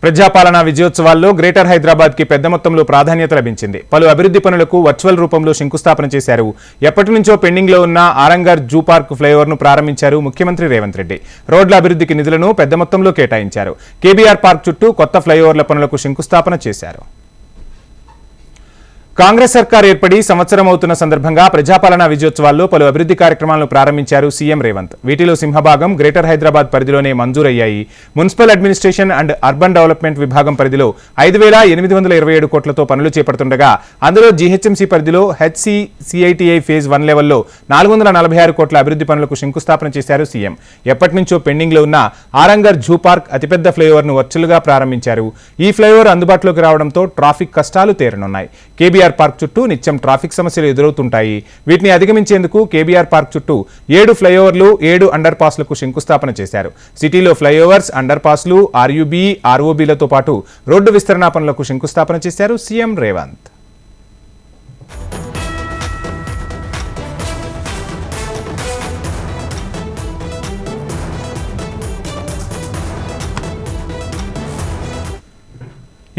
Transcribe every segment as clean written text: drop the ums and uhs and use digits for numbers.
ప్రజాపాలన విజయోత్సవాల్లో greater Hyderabad కి పెద్ద మొత్తంలో ప్రాధాన్యత లభించింది. పలు అభివృద్ధి పనులకు వర్చువల్ రూపంలో శంకుస్థాపన చేశారు. ఎప్పటి నుంచో పెండింగ్ లో ఉన్న ఆరంగర్ జూ పార్క్ ఫ్లైఓవర్ ను ప్రారంభించారు ముఖ్యమంత్రి రేవంత్ రెడ్డి. రోడ్ల అభివృద్ధికి నిధులను పెద్ద మొత్తంలో కేటాయించారు. కేబీఆర్ పార్క్ చుట్టూ కొత్త ఫ్లైఓవర్ల పనులకు శంకుస్థాపన చేశారు. కాంగ్రెస్ సర్కార్ ఏర్పడి సంవత్సరం అవుతున్న సందర్భంగా ప్రజాపాలన విజయోత్సవాల్లో పలు అభివృద్ధి కార్యక్రమాలను ప్రారంభించారు సీఎం రేవంత్. వీటిలో సింహభాగం గ్రేటర్ హైదరాబాద్ పరిధిలోనే మంజూరయ్యాయి. Municipal administration and urban development విభాగం పరిధిలో 5,827 కోట్లతో పనులు చేపడుతుండగా అందులో జీహెచ్ఎంసీ పరిధిలో హెచ్సిఐటిఐ ఫేజ్ 1 లెవెల్లో 446 కోట్ల అభివృద్ధి పనులకు శంకుస్థాపన చేశారు సీఎం. ఎప్పటి నుంచో పెండింగ్ లో ఉన్న ఆరంగర్ జూ పార్క్ అతిపెద్ద ఫ్లైఓవర్ ను వర్చువల్ గా ప్రారంభించారు. ఈ ఫ్లైఓవర్ అందుబాటులోకి రావడంతో ట్రాఫిక్ కష్టాలు తీరనున్నాయి. కేబీఆర్ పార్క్ చుట్టూ నిత్యం ట్రాఫిక్ సమస్యలు ఎదురవుతుంటాయి. వీటిని అధిగమించేందుకు కేబీఆర్ పార్క్ చుట్టూ 7 ఫ్లైఓవర్లు 7 అండర్ పాస్లకు శంకుస్థాపన చేశారు. సిటీలో ఫ్లైఓవర్స్, అండర్ పాస్లు, ఆర్యూబీ, ఆర్ఓబీలతో పాటు రోడ్డు విస్తరణ పనులకు శంకుస్థాపన చేశారు సీఎం రేవంత్.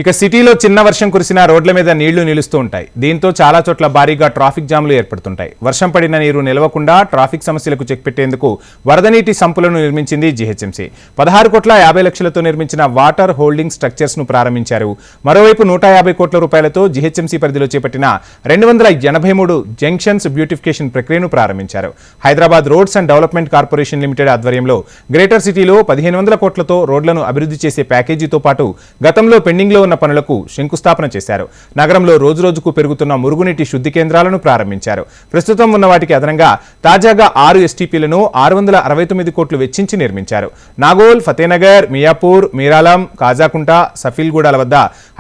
ఇక సిటీలో చిన్న వర్షం కురిసినా రోడ్ల మీద నీళ్లు నిలుస్తూ ఉంటాయి. దీంతో చాలా చోట్ల భారీగా ట్రాఫిక్ జామ్లు ఏర్పడుతుంటాయి. వర్షం పడిన నీరు నిలవకుండా ట్రాఫిక్ సమస్యలకు చెక్ పెట్టేందుకు వరద నీటి సంపులను నిర్మించింది జీహెచ్ఎంసీ. 16 కోట్ల 50 లక్షలతో నిర్మించిన వాటర్ హోల్డింగ్ స్ట్రక్చర్స్ ను ప్రారంభించారు. మరోవైపు 150 కోట్ల రూపాయలతో జీహెచ్ఎంసీ పరిధిలో చేపట్టిన 283 జంక్షన్స్ బ్యూటిఫికేషన్ ప్రక్రియను ప్రారంభించారు. Hyderabad roads and development corporation limited ఆధ్వర్యంలో గ్రేటర్ సిటీలో 1500 కోట్లతో రోడ్లను అభివృద్ధి చేసే ప్యాకేజీతో పాటు గతంలో పెండింగ్ లో ఉన్న పనులకు శంకుస్థాపన చేశారు. నగరంలో రోజురోజుకు పెరుగుతున్న మురుగునీటి శుద్ధి కేంద్రాలను ప్రారంభించారు. ప్రస్తుతం ఉన్న వాటికి అదనంగా తాజాగా 6 ఎస్టీపీలను 669 కోట్లు వెచ్చించి నిర్మించారు. నాగోల్, ఫతేనగర్, మియాపూర్, మీరాలం, కాజాకుంట, సఫీల్గూడాల వద్ద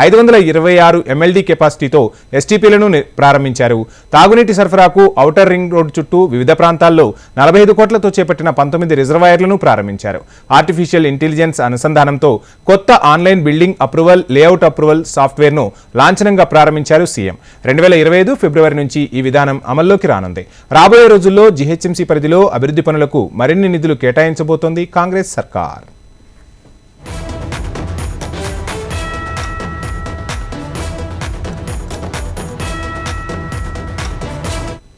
526 ఎంఎల్డీ కెపాసిటీతో ఎస్టీపీలను ప్రారంభించారు. తాగునీటి సరఫరాకు ఔటర్ రింగ్ రోడ్ చుట్టూ వివిధ ప్రాంతాల్లో 45 కోట్లతో చేపట్టిన 19 రిజర్వాయర్లను ప్రారంభించారు. ఆర్టిఫిషియల్ ఇంటెలిజెన్స్ అనుసంధానంతో కొత్త online building approval, layout approval software ను లాంఛనంగా ప్రారంభించారు సీఎం. 2025 ఫిబ్రవరి నుంచి ఈ విధానం అమల్లోకి రానుంది. రాబోయే రోజుల్లో జీహెచ్ఎంసీ పరిధిలో అభివృద్ధి పనులకు మరిన్ని నిధులు కేటాయించబోతోంది కాంగ్రెస్ సర్కార్.